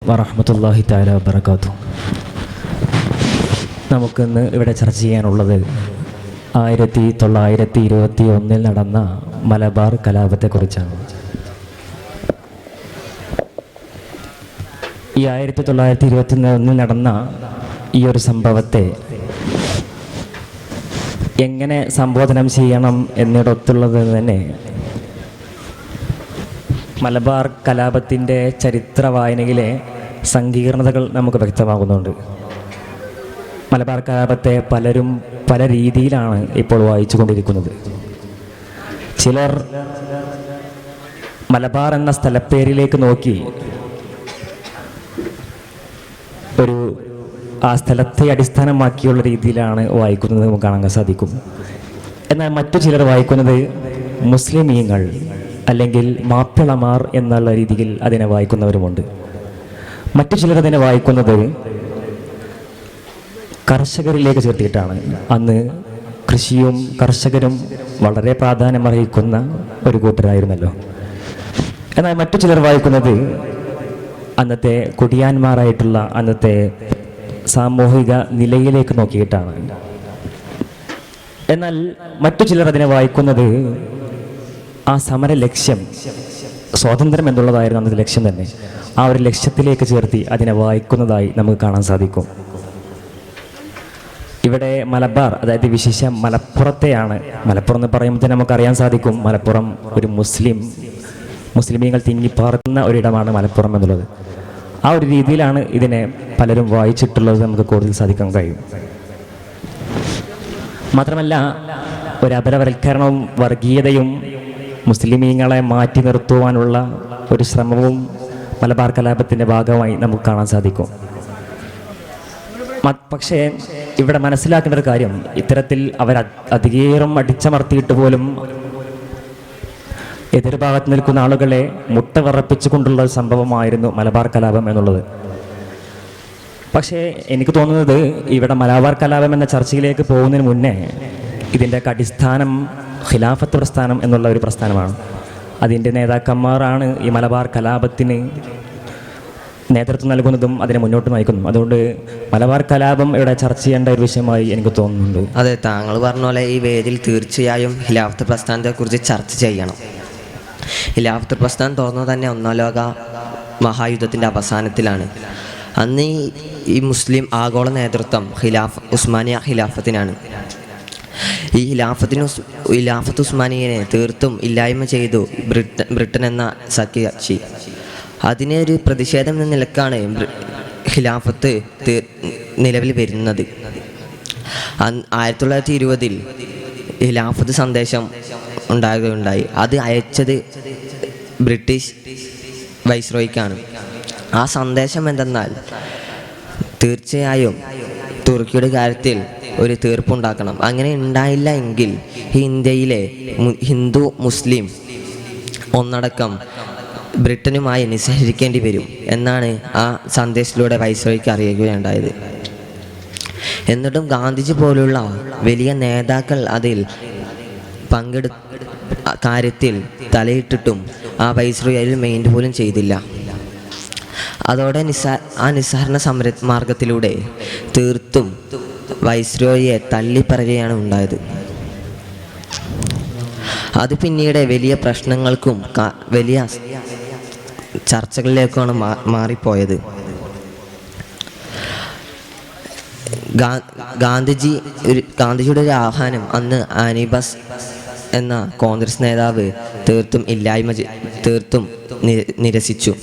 വറഹ്മത്തുള്ളാഹി തആല വബറകാതുഹു. നമുക്കിന്ന് ഇവിടെ ചർച്ച ചെയ്യാനുള്ളത് 1921 നടന്ന മലബാർ കലാപത്തെക്കുറിച്ചാണ്. ഈ 1921 നടന്ന ഈ ഒരു സംഭവത്തെ എങ്ങനെ സംബോധനം ചെയ്യണം എന്നിടത്തുള്ളത് തന്നെ മലബാർ കലാപത്തിൻ്റെ ചരിത്ര വായനയിലെ സങ്കീർണതകൾ നമുക്ക് വ്യക്തമാകുന്നുണ്ട്. മലബാർ കലാപത്തെ പലരും പല രീതിയിലാണ് ഇപ്പോൾ വായിച്ചു കൊണ്ടിരിക്കുന്നത്. ചിലർ മലബാർ എന്ന സ്ഥലപ്പേരിലേക്ക് നോക്കി ആ സ്ഥലത്തെ അടിസ്ഥാനമാക്കിയുള്ള രീതിയിലാണ് വായിക്കുന്നത് നമുക്ക് കാണാൻ സാധിക്കും. എന്നാൽ മറ്റു ചിലർ വായിക്കുന്നത് മുസ്ലിമീങ്ങൾ അല്ലെങ്കിൽ മാപ്പിളമാർ എന്നുള്ള രീതിയിൽ അതിനെ വായിക്കുന്നവരുമുണ്ട്. മറ്റു ചിലർ അതിനെ വായിക്കുന്നത് കർഷകരിലേക്ക് ചേർത്തിയിട്ടാണ്. അന്ന് കൃഷിയും കർഷകരും വളരെ പ്രാധാന്യമർഹിക്കുന്ന ഒരു കൂട്ടരായിരുന്നല്ലോ. എന്നാൽ മറ്റു ചിലർ വായിക്കുന്നത് അന്നത്തെ കുടിയാന്മാരായിട്ടുള്ള അന്നത്തെ സാമൂഹിക നിലയിലേക്ക് നോക്കിയിട്ടാണ്. എന്നാൽ മറ്റു ചിലർ അതിനെ വായിക്കുന്നത് ആ സമര ലക്ഷ്യം സ്വാതന്ത്ര്യം എന്നുള്ളതായിരുന്നു അന്നത്തെ ലക്ഷ്യം തന്നെ. ആ ഒരു ലക്ഷ്യത്തിലേക്ക് ചേർത്തി അതിനെ വായിക്കുന്നതായി നമുക്ക് കാണാൻ സാധിക്കും. ഇവിടെ മലബാർ, അതായത് വിശേഷ മലപ്പുറത്തെയാണ്. മലപ്പുറം എന്ന് പറയുമ്പോൾ തന്നെ നമുക്കറിയാൻ സാധിക്കും, മലപ്പുറം ഒരു മുസ്ലിമീങ്ങൾ തിങ്ങിപ്പാർക്കുന്ന ഒരിടമാണ് മലപ്പുറം എന്നുള്ളത്. ആ ഒരു രീതിയിലാണ് ഇതിനെ പലരും വായിച്ചിട്ടുള്ളത് നമുക്ക് കൂടുതൽ സാധിക്കാൻ കഴിയും. മാത്രമല്ല, ഒരു അപരവൽക്കരണവും വർഗീയതയും മുസ്ലിമീങ്ങളെ മാറ്റി നിർത്തുവാനുള്ള ഒരു ശ്രമവും മലബാർ കലാപത്തിൻ്റെ ഭാഗമായി നമുക്ക് കാണാൻ സാധിക്കും. പക്ഷേ ഇവിടെ മനസ്സിലാക്കേണ്ട ഒരു കാര്യം, ഇത്തരത്തിൽ അവർ അധികേറും അടിച്ചമർത്തിയിട്ട് പോലും എതിർഭാഗത്ത് നിൽക്കുന്ന ആളുകളെ മുട്ട വിറപ്പിച്ചുകൊണ്ടുള്ള ഒരു സംഭവമായിരുന്നു മലബാർ കലാപം എന്നുള്ളത്. പക്ഷേ എനിക്ക് തോന്നുന്നത് ഇവിടെ മലബാർ കലാപം എന്ന ചർച്ചയിലേക്ക് പോകുന്നതിന് മുന്നേ ഇതിൻ്റെയൊക്കെ അടിസ്ഥാനം ഖിലാഫത്ത് പ്രസ്ഥാനം എന്നുള്ള ഒരു പ്രസ്ഥാനമാണ്. അതിൻ്റെ നേതാക്കന്മാരാണ് ഈ മലബാർ കലാപത്തിന് നേതൃത്വം നൽകുന്നതും അതിനെ മുന്നോട്ട് നയിക്കുന്നതും. അതുകൊണ്ട് മലബാർ കലാപം ഇവിടെ ചർച്ച ചെയ്യേണ്ട ഒരു വിഷയമായി എനിക്ക് തോന്നുന്നുണ്ട്. അതെ, താങ്കൾ പറഞ്ഞ പോലെ ഈ വേദിയിൽ തീർച്ചയായും ഖിലാഫത്ത് പ്രസ്ഥാനത്തെക്കുറിച്ച് ചർച്ച ചെയ്യണം. ഖിലാഫത്ത് പ്രസ്ഥാനം തുറന്നത് തന്നെ ഒന്നാം ലോക മഹായുദ്ധത്തിൻ്റെ അവസാനത്തിലാണ്. അന്ന് ഈ മുസ്ലിം ആഗോള നേതൃത്വം ഉസ്മാനിയ ഖിലാഫത്തിനാണ്. ഈ ഖിലാഫത്ത് ഉസ്മാനിയനെ തീർത്തും ഇല്ലായ്മ ചെയ്തു ബ്രിട്ടൻ എന്ന സഖ്യകക്ഷി. അതിനെ ഒരു പ്രതിഷേധം എന്ന നിലക്കാണ് ഖിലാഫത്ത് നിലവിൽ വരുന്നത്. 1920 ഖിലാഫത്ത് സന്ദേശം ഉണ്ടാകുകയുണ്ടായി. അത് അയച്ചത് ബ്രിട്ടീഷ് വൈസ്രോയ്ക്കാണ്. ആ സന്ദേശം എന്തെന്നാൽ, തീർച്ചയായും തുർക്കിയുടെ കാര്യത്തിൽ ഒരു തീർപ്പുണ്ടാക്കണം. അങ്ങനെ ഉണ്ടായില്ല എങ്കിൽ ഇന്ത്യയിലെ ഹിന്ദു മുസ്ലിം ഒന്നടക്കം ബ്രിട്ടനുമായി നിസ്സഹരിക്കേണ്ടി വരും എന്നാണ് ആ സന്ദേശത്തിലൂടെ വൈസ്രോയ്ക്ക് അറിയുകയുണ്ടായത്. എന്നിട്ടും ഗാന്ധിജി പോലുള്ള വലിയ നേതാക്കൾ അതിൽ കാര്യത്തിൽ തലയിട്ടിട്ടും ആ വൈസ്രോയി അതിൽ മെയിൻ പോലും ചെയ്തില്ല. അതോടെ നിസ്സഹരണ സമര മാർഗത്തിലൂടെ തീർത്തും വൈസ്രോയിയെ തള്ളിപ്പറയുകയാണ് ഉണ്ടായത്. അത് പിന്നീട് വലിയ പ്രശ്നങ്ങൾക്കും വലിയ ചർച്ചകളിലേക്കാണ് മാറിപ്പോയത്. ഗാന്ധിജിയുടെ ഒരു ആഹ്വാനം അന്ന് ആനിബസ് എന്ന കോൺഗ്രസ് നേതാവ് തീർത്തും നിരസിച്ചു.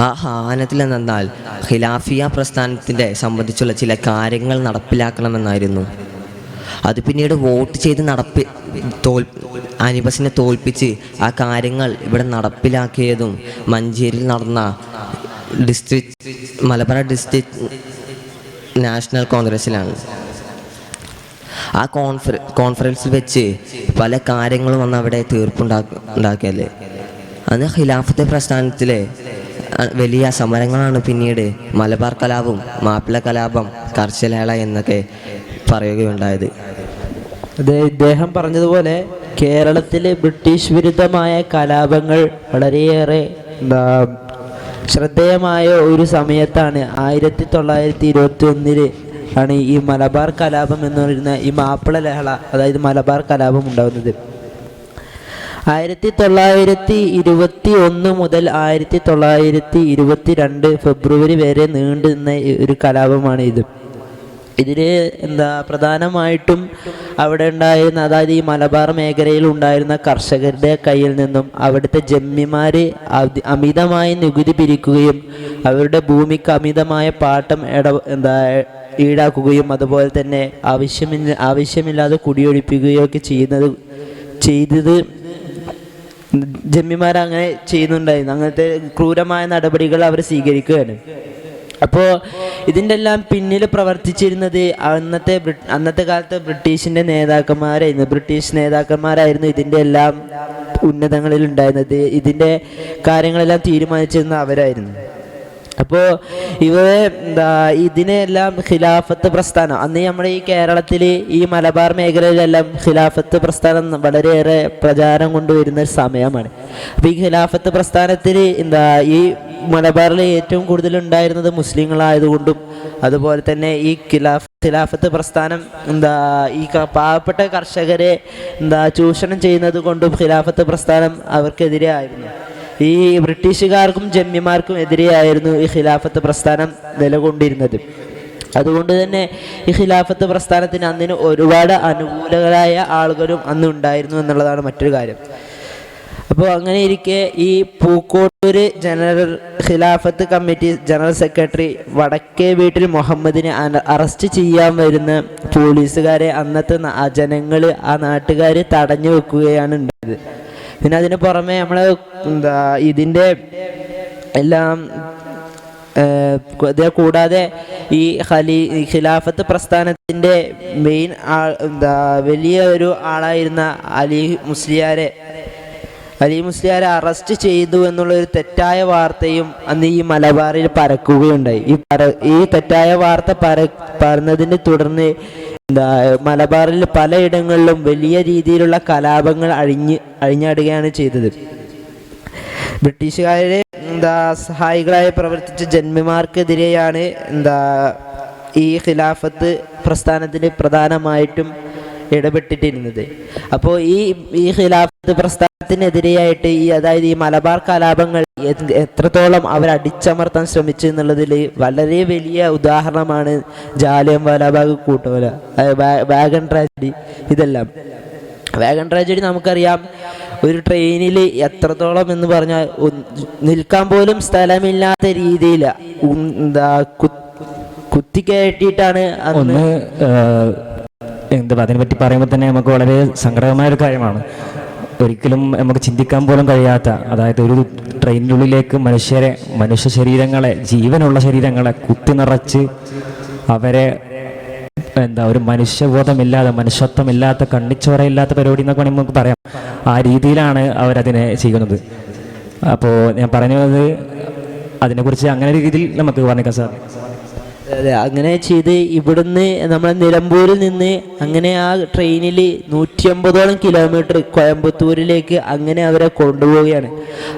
ആ ആഹ്വാനത്തിൽ എന്നാൽ ഖിലാഫിയ പ്രസ്ഥാനത്തിൻ്റെ സംബന്ധിച്ചുള്ള ചില കാര്യങ്ങൾ നടപ്പിലാക്കണമെന്നായിരുന്നു. അത് പിന്നീട് വോട്ട് ചെയ്ത് ആനിബസിനെ തോൽപ്പിച്ച് ആ കാര്യങ്ങൾ ഇവിടെ നടപ്പിലാക്കിയതും മഞ്ചേരിയിൽ നടന്ന മലബാർ ഡിസ്ട്രിക്ട് നാഷണൽ കോൺഗ്രസിലാണ്. ആ കോൺഫറൻസിൽ വെച്ച് പല കാര്യങ്ങളും വന്ന് അവിടെ തീർപ്പുണ്ടാക്കിയല്ലേ. അന്ന് ഖിലാഫത്ത് പ്രസ്ഥാനത്തിലെ വലിയ സമരങ്ങളാണ് പിന്നീട് മലബാർ കലാപം, മാപ്പിള കലാപം, കർഷലേള എന്നൊക്കെ പറയുകയുണ്ടായത്. ഇദ്ദേഹം പറഞ്ഞതുപോലെ കേരളത്തിലെ ബ്രിട്ടീഷ് വിരുദ്ധമായ കലാപങ്ങൾ വളരെയേറെ ശ്രദ്ധേയമായ ഒരു സമയത്താണ് 1921 ആണ് ഈ മലബാർ കലാപം എന്ന് പറയുന്ന ഈ മാപ്പിള ലഹള, അതായത് മലബാർ കലാപം ഉണ്ടാകുന്നത്. 1921 മുതൽ 1922 ഫെബ്രുവരി വരെ നീണ്ടു നിന്ന ഒരു കലാപമാണ് ഇത്. ഇതിൽ പ്രധാനമായിട്ടും അവിടെ ഉണ്ടായിരുന്ന, അതായത് ഈ മലബാർ മേഖലയിൽ ഉണ്ടായിരുന്ന കർഷകരുടെ കയ്യിൽ നിന്നും അവിടുത്തെ ജന്മിമാർ അമിതമായി നികുതി പിരിക്കുകയും അവരുടെ ഭൂമിക്ക് അമിതമായ പാട്ടം ഈടാക്കുകയും അതുപോലെ തന്നെ ആവശ്യമില്ലാതെ കുടിയൊഴിപ്പിക്കുകയൊക്കെ ചെയ്തത് ജന്മിമാരങ്ങനെ ചെയ്യുന്നുണ്ടായിരുന്നു. അങ്ങനത്തെ ക്രൂരമായ നടപടികൾ അവർ സ്വീകരിക്കുകയാണ്. അപ്പോൾ ഇതിൻ്റെ എല്ലാം പിന്നിൽ പ്രവർത്തിച്ചിരുന്നത് അന്നത്തെ കാലത്ത് ബ്രിട്ടീഷ് നേതാക്കന്മാരായിരുന്നു ഇതിൻ്റെ എല്ലാം ഉന്നതങ്ങളിൽ ഉണ്ടായിരുന്നത്. ഇതിൻ്റെ കാര്യങ്ങളെല്ലാം തീരുമാനിച്ചിരുന്ന അവരായിരുന്നു. അപ്പോൾ ഇതിനെല്ലാം ഖിലാഫത്ത് പ്രസ്ഥാനം, അന്ന് നമ്മുടെ ഈ കേരളത്തിൽ ഈ മലബാർ മേഖലയിലെല്ലാം ഖിലാഫത്ത് പ്രസ്ഥാനം വളരെയേറെ പ്രചാരം കൊണ്ടുവരുന്ന ഒരു സമയമാണ്. അപ്പോൾ ഈ ഖിലാഫത്ത് പ്രസ്ഥാനത്തിൽ ഈ മലബാറിൽ ഏറ്റവും കൂടുതൽ ഉണ്ടായിരുന്നത് മുസ്ലിങ്ങളായതുകൊണ്ടും അതുപോലെ തന്നെ ഈ ഖിലാഫത്ത് പ്രസ്ഥാനം ഈ പാവപ്പെട്ട കർഷകരെ ചൂഷണം ചെയ്യുന്നത് കൊണ്ടും ഖിലാഫത്ത് പ്രസ്ഥാനം അവർക്കെതിരെ ആയിരുന്നു. ഈ ബ്രിട്ടീഷുകാർക്കും ജന്മിമാർക്കും എതിരെയായിരുന്നു ഈ ഖിലാഫത്ത് പ്രസ്ഥാനം നിലകൊണ്ടിരുന്നത്. അതുകൊണ്ട് തന്നെ ഈ ഖിലാഫത്ത് പ്രസ്ഥാനത്തിന് അന്നിന് ഒരുപാട് അനുകൂലരായ ആളുകളും അന്ന് ഉണ്ടായിരുന്നു എന്നുള്ളതാണ് മറ്റൊരു കാര്യം. അപ്പോൾ അങ്ങനെ ഇരിക്കെ ഈ പൂക്കോട്ടൂർ ഖിലാഫത്ത് കമ്മിറ്റി ജനറൽ സെക്രട്ടറി വടക്കേ വീട്ടിൽ മുഹമ്മദിനെ അറസ്റ്റ് ചെയ്യാൻ വരുന്ന പോലീസുകാരെ അന്നത്തെ ജനങ്ങൾ, ആ നാട്ടുകാർ തടഞ്ഞു വെക്കുകയാണ് ഉണ്ടായത്. പിന്നെ അതിന് പുറമെ നമ്മൾ ഇതിൻ്റെ എല്ലാം കൂടാതെ ഈ ഖിലാഫത്ത് പ്രസ്ഥാനത്തിൻ്റെ മെയിൻ വലിയ ഒരു ആളായിരുന്ന അലി മുസ്ലിയാരെ അറസ്റ്റ് ചെയ്തു എന്നുള്ളൊരു തെറ്റായ വാർത്തയും അന്ന് ഈ മലബാറിൽ പരക്കുകയുണ്ടായി. ഈ തെറ്റായ വാർത്ത പരന്നതിനെ തുടർന്ന് മലബാറിൽ പലയിടങ്ങളിലും വലിയ രീതിയിലുള്ള കലാപങ്ങൾ അഴിഞ്ഞാടുകയാണ് ചെയ്തത്. ബ്രിട്ടീഷുകാരെ സഹായികളായി പ്രവർത്തിച്ച ജന്മിമാർക്കെതിരെയാണ് ഈ ഖിലാഫത്ത് പ്രസ്ഥാനത്തിന് പ്രധാനമായിട്ടും ഇടപെട്ടിട്ടിരുന്നത്. അപ്പോൾ ഈ ഖിലാഫത്ത് പ്രസ്ഥാനത്തിനെതിരെയായിട്ട് അതായത് ഈ മലബാർ കലാപങ്ങൾ എത്രത്തോളം അവർ അടിച്ചമർത്താൻ ശ്രമിച്ചു എന്നുള്ളതിൽ വളരെ വലിയ ഉദാഹരണമാണ് ജാലിയൻവാലാബാഗ് കൂട്ടക്കൊല, വാഗൺ ട്രാജഡി. ഇതെല്ലാം വാഗൺ ട്രാജഡി നമുക്കറിയാം. ഒരു ട്രെയിനിൽ എത്രത്തോളം എന്ന് പറഞ്ഞാൽ നിൽക്കാൻ പോലും സ്ഥലമില്ലാത്ത രീതിയിൽ കുത്തിക്കയറ്റിയിട്ടാണ് അതിനെപ്പറ്റി പറയുമ്പോൾ തന്നെ നമുക്ക് വളരെ സങ്കടകരമായ ഒരു കാര്യമാണ്. ഒരിക്കലും നമുക്ക് ചിന്തിക്കാൻ പോലും കഴിയാത്ത, അതായത് ഒരു ട്രെയിനിനുള്ളിലേക്ക് മനുഷ്യ ശരീരങ്ങളെ, ജീവനുള്ള ശരീരങ്ങളെ കുത്തി നിറച്ച് അവരെ ഒരു മനുഷ്യബോധമില്ലാതെ, മനുഷ്യത്വമില്ലാത്ത, കണ്ണിച്ചോരയില്ലാത്ത പരിപാടി എന്നൊക്കെ വേണമെങ്കിൽ നമുക്ക് പറയാം. ആ രീതിയിലാണ് അവരതിനെ ചെയ്യുന്നത്. അപ്പോൾ ഞാൻ പറഞ്ഞത് അതിനെക്കുറിച്ച് അങ്ങനെ ഒരു രീതിയിൽ നമുക്ക് വർണ്ണിക്കാം സാർ. അതെ, അങ്ങനെ ചെയ്ത് ഇവിടുന്ന് നമ്മളെ നിലമ്പൂരിൽ നിന്ന് അങ്ങനെ ആ ട്രെയിനിൽ 150ഓളം കിലോമീറ്റർ കോയമ്പത്തൂരിലേക്ക് അങ്ങനെ അവരെ കൊണ്ടുപോവുകയാണ്.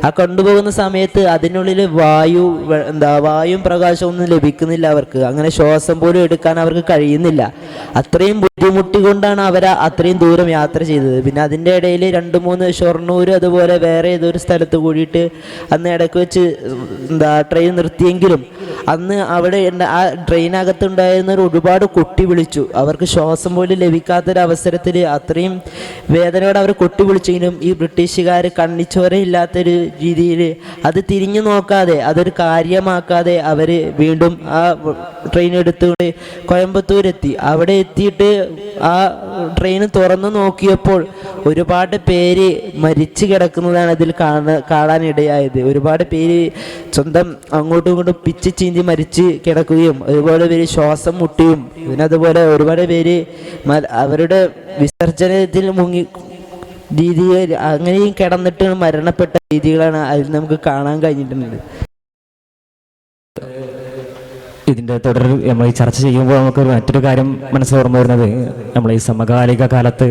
ആ കൊണ്ടുപോകുന്ന സമയത്ത് അതിനുള്ളിൽ വായും പ്രകാശവും ഒന്നും ലഭിക്കുന്നില്ല അവർക്ക്. അങ്ങനെ ശ്വാസം പോലും എടുക്കാൻ അവർക്ക് കഴിയുന്നില്ല. അത്രയും ബുദ്ധിമുട്ടിക്കൊണ്ടാണ് അവർ അത്രയും ദൂരം യാത്ര ചെയ്തത്. പിന്നെ അതിൻ്റെ ഇടയിൽ 2-3 ഷൊർണൂർ അതുപോലെ വേറെ ഏതൊരു സ്ഥലത്ത് കൂടിയിട്ട് അന്ന് ഇടയ്ക്ക് വെച്ച് ട്രെയിൻ നിർത്തിയെങ്കിലും അന്ന് അവിടെ ആ ട്രെയിനകത്തുണ്ടായിരുന്നവർ ഒരുപാട് കൊട്ടി വിളിച്ചു. അവർക്ക് ശ്വാസം പോലും ലഭിക്കാത്തൊരവസരത്തിൽ അത്രയും വേദനയോടെ അവർ കൊട്ടി വിളിച്ചെങ്കിലും ഈ ബ്രിട്ടീഷുകാർ കണ്ണിച്ചോരയില്ലാത്തൊരു രീതിയിൽ അത് തിരിഞ്ഞു നോക്കാതെ, അതൊരു കാര്യമാക്കാതെ അവർ വീണ്ടും ആ ട്രെയിൻ എടുത്തുകൊണ്ട് കോയമ്പത്തൂരെത്തി. അവിടെ എത്തിയിട്ട് ആ ട്രെയിൻ തുറന്നു നോക്കിയപ്പോൾ ഒരുപാട് പേര് മരിച്ചു കിടക്കുന്നതാണ് അതിൽ കാണാനിടയായത്. ഒരുപാട് പേര് സ്വന്തം അങ്ങോട്ടും ഇങ്ങോട്ടും പിച്ച് ചീന്തി മരിച്ച് കിടക്കുകയും അതുപോലെ പേര് ശ്വാസം മുട്ടിയും പിന്നെ അതുപോലെ ഒരുപാട് പേര് അവരുടെ വിസർജനത്തിൽ മുങ്ങി രീതിയിൽ അങ്ങനെയും കിടന്നിട്ട് മരണപ്പെട്ട രീതികളാണ് അതിൽ നമുക്ക് കാണാൻ കഴിഞ്ഞിട്ടുണ്ട്. ഇതിൻ്റെ തുടർ നമ്മൾ ഈ ചർച്ച ചെയ്യുമ്പോൾ നമുക്ക് മറ്റൊരു കാര്യം മനസ്സിലോർമ്മ വരുന്നത്, നമ്മൾ ഈ സമകാലിക കാലത്ത്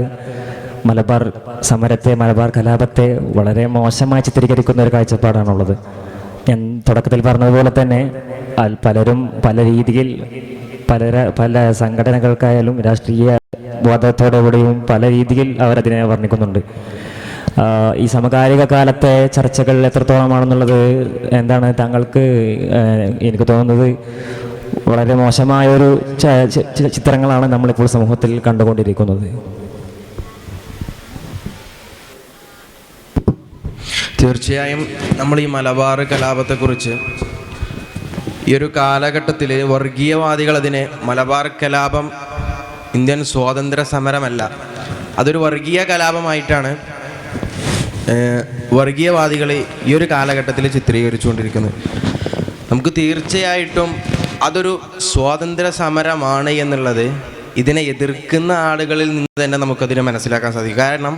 മലബാർ സമരത്തെ, മലബാർ കലാപത്തെ വളരെ മോശമായി ചിത്രീകരിക്കുന്ന ഒരു കാഴ്ചപ്പാടാണുള്ളത്. ഞാൻ തുടക്കത്തിൽ പറഞ്ഞതുപോലെ തന്നെ പലരും പല രീതിയിൽ പല സംഘടനകൾക്കായാലും രാഷ്ട്രീയ ബോധത്തോടുകൂടിയും പല രീതിയിൽ അവരതിനെ വർണ്ണിക്കുന്നുണ്ട്. ഈ സമകാലിക കാലത്തെ ചർച്ചകൾ എത്രത്തോളമാണെന്നുള്ളത് എന്താണ് താങ്കൾക്ക് എനിക്ക് തോന്നുന്നത് വളരെ മോശമായൊരു ചിത്രങ്ങളാണ് നമ്മളിപ്പോൾ സമൂഹത്തിൽ കണ്ടുകൊണ്ടിരിക്കുന്നത്. തീർച്ചയായും നമ്മൾ ഈ മലബാർ കലാപത്തെക്കുറിച്ച് ഈ ഒരു കാലഘട്ടത്തിൽ വർഗീയവാദികൾ അതിനെ മലബാർ കലാപം ഇന്ത്യൻ സ്വാതന്ത്ര്യ സമരമല്ല, അതൊരു വർഗീയ കലാപമായിട്ടാണ് വർഗീയവാദികൾ ഈ ഒരു കാലഘട്ടത്തിൽ ചിത്രീകരിച്ചുകൊണ്ടിരിക്കുന്നത്. നമുക്ക് തീർച്ചയായിട്ടും അതൊരു സ്വാതന്ത്ര്യ സമരമാണ് എന്നുള്ളത് ഇതിനെ എതിർക്കുന്ന ആളുകളിൽ നിന്ന് തന്നെ നമുക്കതിനെ മനസ്സിലാക്കാൻ സാധിക്കും. കാരണം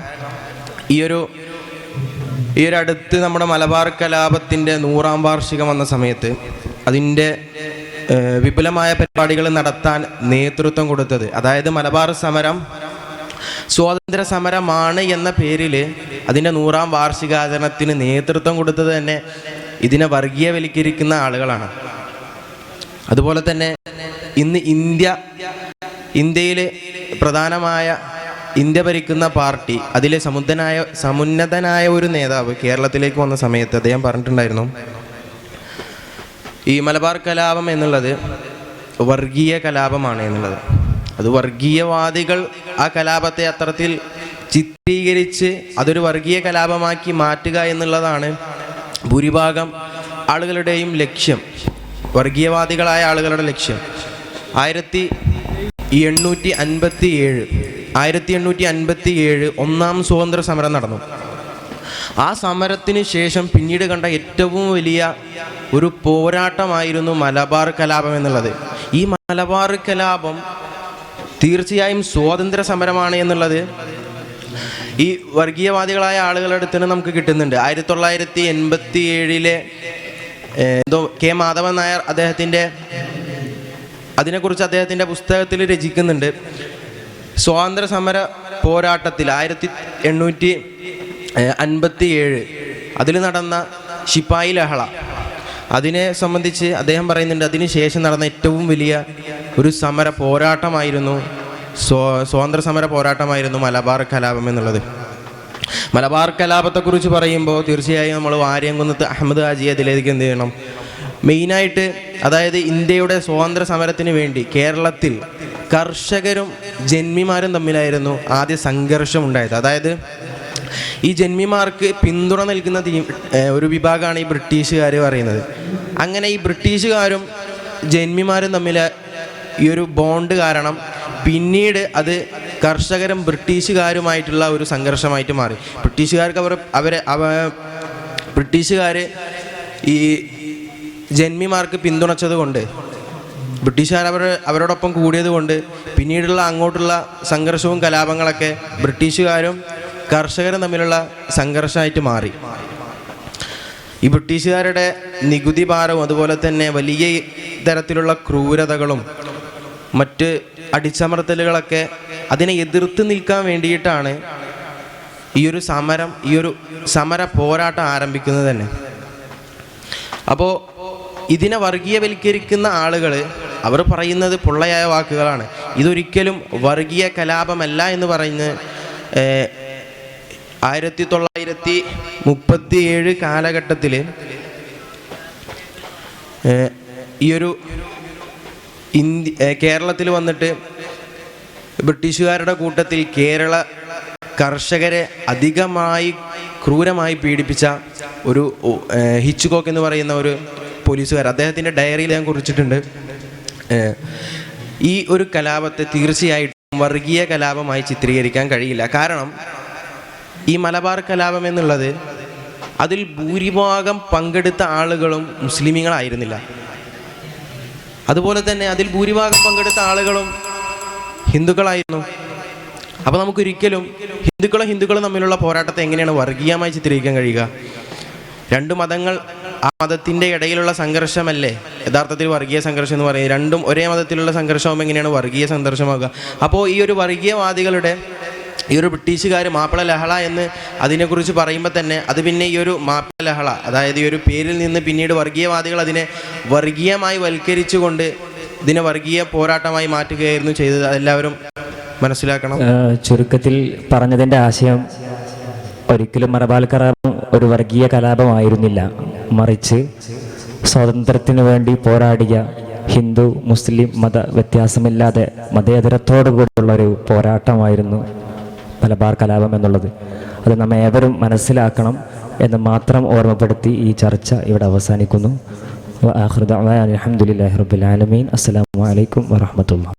ഈ ഒരു അടുത്ത് നമ്മുടെ മലബാർ കലാപത്തിൻ്റെ 100ാം വാർഷികം വന്ന സമയത്ത് അതിൻ്റെ വിപുലമായ പരിപാടികൾ നടത്താൻ നേതൃത്വം കൊടുത്തത്, അതായത് മലബാർ സമരം സ്വാതന്ത്ര്യ സമരമാണ് എന്ന പേരിൽ അതിൻ്റെ 100ാം വാർഷികാചരണത്തിന് നേതൃത്വം കൊടുത്തത് തന്നെ ഇതിനെ വർഗീയവൽക്കരിക്കുന്ന ആളുകളാണ്. അതുപോലെ തന്നെ ഇന്ന് ഇന്ത്യയിലെ പ്രധാനമായ ഇന്ത്യ ഭരിക്കുന്ന പാർട്ടി അതിലെ സമുന്നതനായ ഒരു നേതാവ് കേരളത്തിലേക്ക് വന്ന സമയത്ത് അദ്ദേഹം പറഞ്ഞിട്ടുണ്ടായിരുന്നു, ഈ മലബാർ കലാപം എന്നുള്ളത് വർഗീയ കലാപമാണ് എന്നുള്ളത്. അത് വർഗീയവാദികൾ ആ കലാപത്തെ അത്തരത്തിൽ ചിത്രീകരിച്ച് അതൊരു വർഗീയ കലാപമാക്കി മാറ്റുക എന്നുള്ളതാണ് ഭൂരിഭാഗം ആളുകളുടെയും ലക്ഷ്യം, വർഗീയവാദികളായ ആളുകളുടെ ലക്ഷ്യം. 1857 ഒന്നാം സ്വാതന്ത്ര്യ സമരം നടന്നു. ആ സമരത്തിന് ശേഷം പിന്നീട് കണ്ട ഏറ്റവും വലിയ ഒരു പോരാട്ടമായിരുന്നു മലബാർ കലാപം എന്നുള്ളത്. ഈ മലബാർ കലാപം തീർച്ചയായും സ്വാതന്ത്ര്യ സമരമാണ് എന്നുള്ളത് ഈ വർഗീയവാദികളായ ആളുകളുടെ അടുത്ത് തന്നെ നമുക്ക് കിട്ടുന്നുണ്ട്. 1987 കെ മാധവൻ നായർ അതിനെക്കുറിച്ച് അദ്ദേഹത്തിൻ്റെ പുസ്തകത്തിൽ രചിക്കുന്നുണ്ട്. സ്വാതന്ത്ര്യ സമര പോരാട്ടത്തിൽ 1857 അതിൽ നടന്ന ശിപ്പായി ലഹള അതിനെ സംബന്ധിച്ച് അദ്ദേഹം പറയുന്നുണ്ട്, അതിന് ശേഷം നടന്ന ഏറ്റവും വലിയ ഒരു സമര പോരാട്ടമായിരുന്നു സ്വാതന്ത്ര്യ സമര പോരാട്ടമായിരുന്നു മലബാർ കലാപം എന്നുള്ളത്. മലബാർ കലാപത്തെക്കുറിച്ച് പറയുമ്പോൾ തീർച്ചയായും നമ്മൾ വാര്യംകുന്നത്ത് അഹമ്മദ് ഹാജി അതിലേക്ക് എന്ത് ചെയ്യണം, മെയിനായിട്ട് അതായത് ഇന്ത്യയുടെ സ്വാതന്ത്ര്യ സമരത്തിന് വേണ്ടി കേരളത്തിൽ കർഷകരും ജന്മിമാരും തമ്മിലായിരുന്നു ആദ്യ സംഘർഷം ഉണ്ടായത്. അതായത് ഈ ജന്മിമാർക്ക് പിന്തുണ നൽകുന്ന ഒരു വിഭാഗമാണ് ഈ ബ്രിട്ടീഷുകാർ പറയുന്നത്. അങ്ങനെ ഈ ബ്രിട്ടീഷുകാരും ജന്മിമാരും തമ്മിൽ ഈ ഒരു ബോണ്ട് കാരണം പിന്നീട് അത് കർഷകരും ബ്രിട്ടീഷുകാരുമായിട്ടുള്ള ഒരു സംഘർഷമായിട്ട് മാറി. ബ്രിട്ടീഷുകാർ ഈ ജന്മിമാർക്ക് പിന്തുണച്ചത് കൊണ്ട്, ബ്രിട്ടീഷുകാർ അവരോടൊപ്പം കൂടിയത് കൊണ്ട് പിന്നീടുള്ള അങ്ങോട്ടുള്ള സംഘർഷവും കലാപങ്ങളൊക്കെ ബ്രിട്ടീഷുകാരും കർഷകരും തമ്മിലുള്ള സംഘർഷമായിട്ട് മാറി. ഈ ബ്രിട്ടീഷുകാരുടെ നികുതി ഭാരവും അതുപോലെ തന്നെ വലിയ തരത്തിലുള്ള ക്രൂരതകളും മറ്റ് അടിച്ചമർത്തലുകളൊക്കെ അതിനെ എതിർത്ത് നിൽക്കാൻ വേണ്ടിയിട്ടാണ് ഈ ഒരു സമര പോരാട്ടം ആരംഭിക്കുന്നത് തന്നെ. അപ്പോൾ ഇതിനെ വർഗീയവൽക്കരിക്കുന്ന ആളുകൾ അവർ പറയുന്നത് പൊള്ളയായ വാക്കുകളാണ്. ഇതൊരിക്കലും വർഗീയ കലാപമല്ല എന്ന് പറയുന്നത് 1937 കാലഘട്ടത്തിൽ കേരളത്തിൽ വന്നിട്ട് ബ്രിട്ടീഷുകാരുടെ കൂട്ടത്തിൽ കേരള കർഷകരെ അധികമായി ക്രൂരമായി പീഡിപ്പിച്ച ഒരു ഹിച്ച്കോക്ക് എന്ന് പറയുന്ന ഒരു പോലീസുകാർ, അദ്ദേഹത്തിൻ്റെ ഡയറിയിൽ ഞാൻ കുറിച്ചിട്ടുണ്ട്. ഈ ഒരു കലാപത്തെ തീർച്ചയായിട്ടും വർഗീയ കലാപമായി ചിത്രീകരിക്കാൻ കഴിയില്ല. കാരണം ഈ മലബാർ കലാപം എന്നുള്ളത് അതിൽ ഭൂരിഭാഗം പങ്കെടുത്ത ആളുകളും മുസ്ലിമീങ്ങളായിരുന്നില്ല. അതുപോലെ തന്നെ അതിൽ ഭൂരിഭാഗം പങ്കെടുത്ത ആളുകളും ഹിന്ദുക്കളായിരുന്നു. അപ്പോൾ നമുക്കൊരിക്കലും ഹിന്ദുക്കളും തമ്മിലുള്ള പോരാട്ടത്തെ എങ്ങനെയാണ് വർഗീയമായി ചിത്രീകരിക്കാൻ കഴിയുക? രണ്ട് മതങ്ങൾ, ആ മതത്തിൻ്റെ ഇടയിലുള്ള സംഘർഷമല്ലേ യഥാർത്ഥത്തിൽ വർഗീയ സംഘർഷം എന്ന് പറയുന്നത്? രണ്ടും ഒരേ മതത്തിലുള്ള സംഘർഷമാകുമ്പോൾ എങ്ങനെയാണ് വർഗീയ സംഘർഷമാകുക? അപ്പോൾ ഈ ഒരു വർഗീയവാദികളുടെ ഈ ഒരു ബ്രിട്ടീഷുകാർ മാപ്പിള ലഹള എന്ന് അതിനെക്കുറിച്ച് പറയുമ്പോൾ തന്നെ അത് പിന്നെ ഈ ഒരു മാപ്പിള ലഹള, അതായത് ഈ ഒരു പേരിൽ നിന്ന് പിന്നീട് വർഗീയവാദികൾ അതിനെ വർഗീയമായി വൽക്കരിച്ചുകൊണ്ട് ഇതിനെ വർഗീയ പോരാട്ടമായി മാറ്റുകയായിരുന്നു ചെയ്തത്. അതെല്ലാവരും മനസ്സിലാക്കണം. ചുരുക്കത്തിൽ പറഞ്ഞതിൻ്റെ ആശയം ഒരിക്കലും മലബാർ കലാപം ഒരു വർഗീയ കലാപമായിരുന്നില്ല, മറിച്ച് സ്വാതന്ത്ര്യത്തിനു വേണ്ടി പോരാടിയ ഹിന്ദു മുസ്ലിം മത വ്യത്യാസമില്ലാതെ മതേതരത്തോടു കൂടിയുള്ള ഒരു പോരാട്ടമായിരുന്നു മലബാർ കലാപം എന്നുള്ളത്. അത് നമ്മെ ഏവരും മനസ്സിലാക്കണം എന്ന് മാത്രം ഓർമ്മപ്പെടുത്തി ഈ ചർച്ച ഇവിടെ അവസാനിക്കുന്നു. അൽഹംദുലില്ലാഹി റബ്ബിൽ ആലമീൻ. അസ്സലാമു അലൈക്കും വറഹ്മത്തുള്ളാഹി.